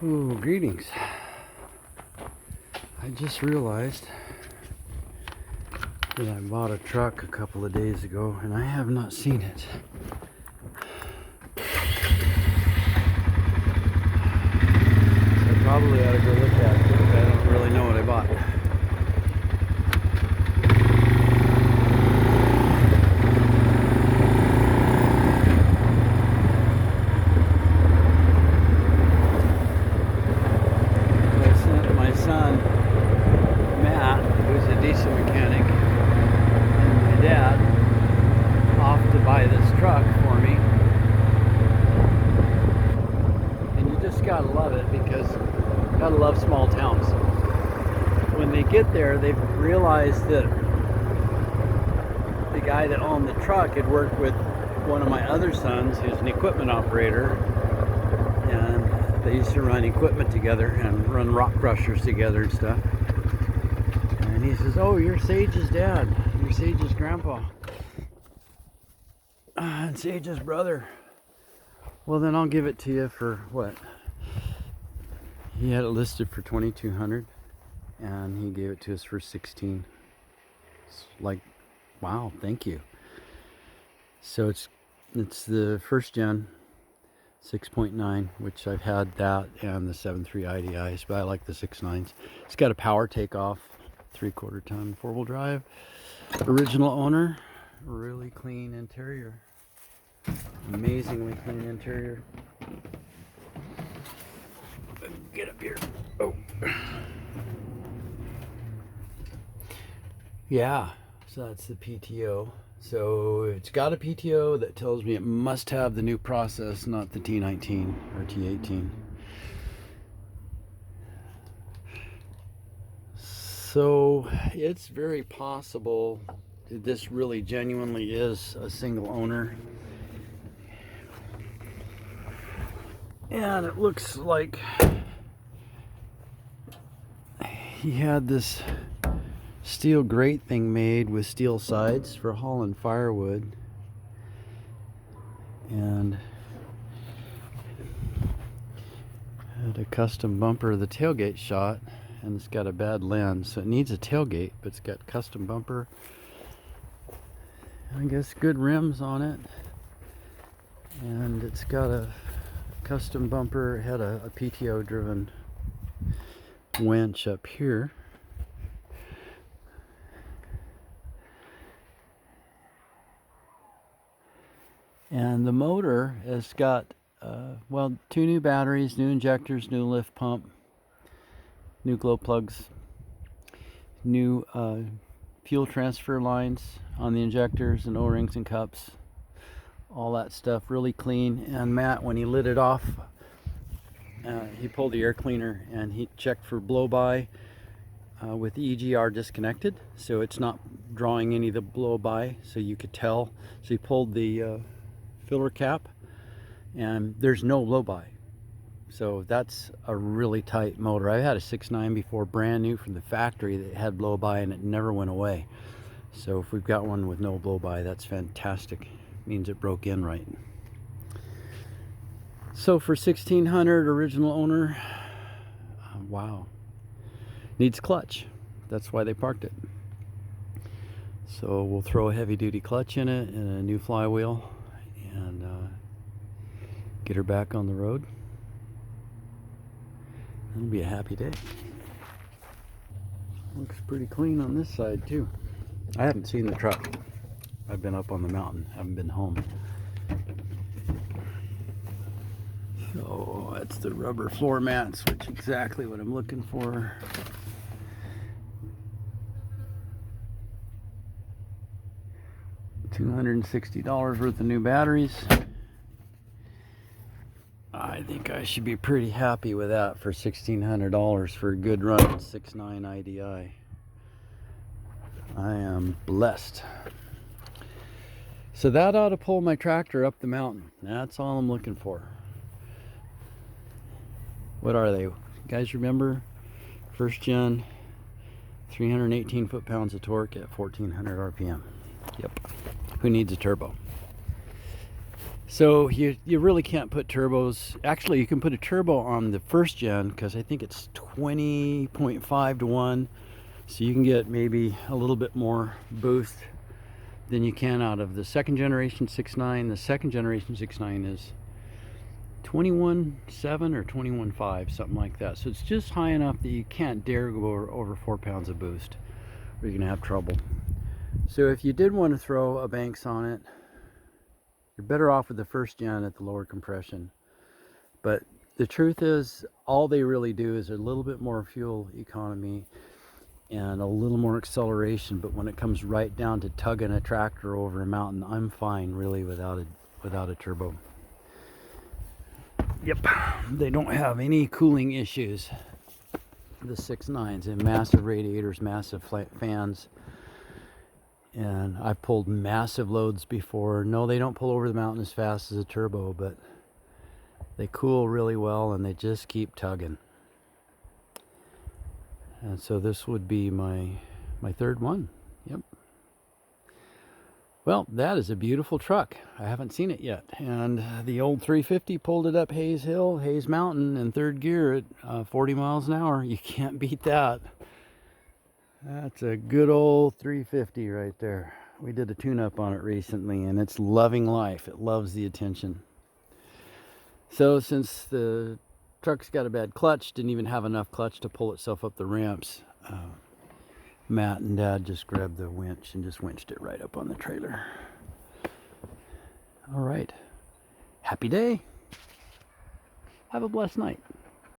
Ooh, greetings. I just realized that I bought a truck a couple of days ago and I have not seen it. So I probably ought to go look at it, but I don't really know what I bought. My son, Matt, who's a decent mechanic, and my dad off to buy this truck for me. And you just gotta love it because you gotta love small towns. When they get there, they've realized that the guy that owned the truck had worked with one of my other sons who's an equipment operator, and they used to run equipment together and run rock crushers together and stuff. And he says, "Oh, you're Sage's dad. You're Sage's grandpa. And Sage's brother. Well, then I'll give it to you for what?" He had it listed for $2,200, and he gave it to us for $16. It's like, wow, thank you. So it's the first gen 6.9, which I've had that and the 7.3 IDIs, but I like the 6.9s. It's got a power takeoff, 3/4 ton 4-wheel drive. Original owner, really clean interior. Amazingly clean interior. Get up here. Oh. Yeah, so that's the PTO. So it's got a PTO that tells me it must have the new process, not the T19 or T18. So it's very possible that this really genuinely is a single owner. And it looks like he had this steel grate thing made with steel sides for hauling firewood, and had a custom bumper. The tailgate shot, and it's got a bad lens, so it needs a tailgate, but it's got custom bumper. I guess good rims on it, and it's got a custom bumper. It had a PTO driven winch up here. And the motor has got, well, 2 new batteries, new injectors, new lift pump, new glow plugs, new fuel transfer lines on the injectors and O-rings and cups, all that stuff, really clean. And Matt, when he lit it off, he pulled the air cleaner and he checked for blow-by with the EGR disconnected, so it's not drawing any of the blow-by, so you could tell. So he pulled the filler cap and there's no blow-by, so that's a really tight motor. I had a 6.9 before, brand new from the factory, that had blow-by and it never went away. So if we've got one with no blow-by, that's fantastic. It means it broke in right. So for $1,600, original owner, wow. Needs clutch, that's why they parked it. So we'll throw a heavy-duty clutch in it and a new flywheel, and get her back on the road. It'll be a happy day. Looks pretty clean on this side too. I haven't seen the truck. I've been up on the mountain, haven't been home. So that's the rubber floor mats, which is exactly what I'm looking for. $260 worth of new batteries. I think I should be pretty happy with that for $1,600 for a good run 6.9 IDI. I am blessed. So that ought to pull my tractor up the mountain. That's all I'm looking for. What are they? You guys remember? First gen, 318 foot-pounds of torque at 1400 RPM. Yep. Who needs a turbo? So you really can't put turbos. Actually, you can put a turbo on the first gen because I think it's 20.5 to 1. So you can get maybe a little bit more boost than you can out of the second generation 6.9. The second generation 6.9 is 21.7 or 21.5, something like that. So it's just high enough that you can't dare go over 4 pounds of boost, or you're gonna have trouble. So if you did want to throw a Banks on it, you're better off with the first gen at the lower compression. But the truth is, all they really do is a little bit more fuel economy and a little more acceleration. But when it comes right down to tugging a tractor over a mountain, I'm fine really without a turbo. Yep, they don't have any cooling issues. The 6.9s and massive radiators, massive fans. And I've pulled massive loads before. No, they don't pull over the mountain as fast as a turbo, but they cool really well and they just keep tugging. And so this would be my third one. Yep. Well, that is a beautiful truck. I haven't seen it yet. And the old 350 pulled it up Hayes Hill, Hayes Mountain in third gear at 40 miles an hour. You can't beat that. That's a good old 350 right there. We did a tune-up on it recently and it's loving life. It loves the attention. So since the truck's got a bad clutch, didn't even have enough clutch to pull itself up the ramps, Matt and Dad just grabbed the winch and just winched it right up on the trailer. All right. Happy day. Have a blessed night.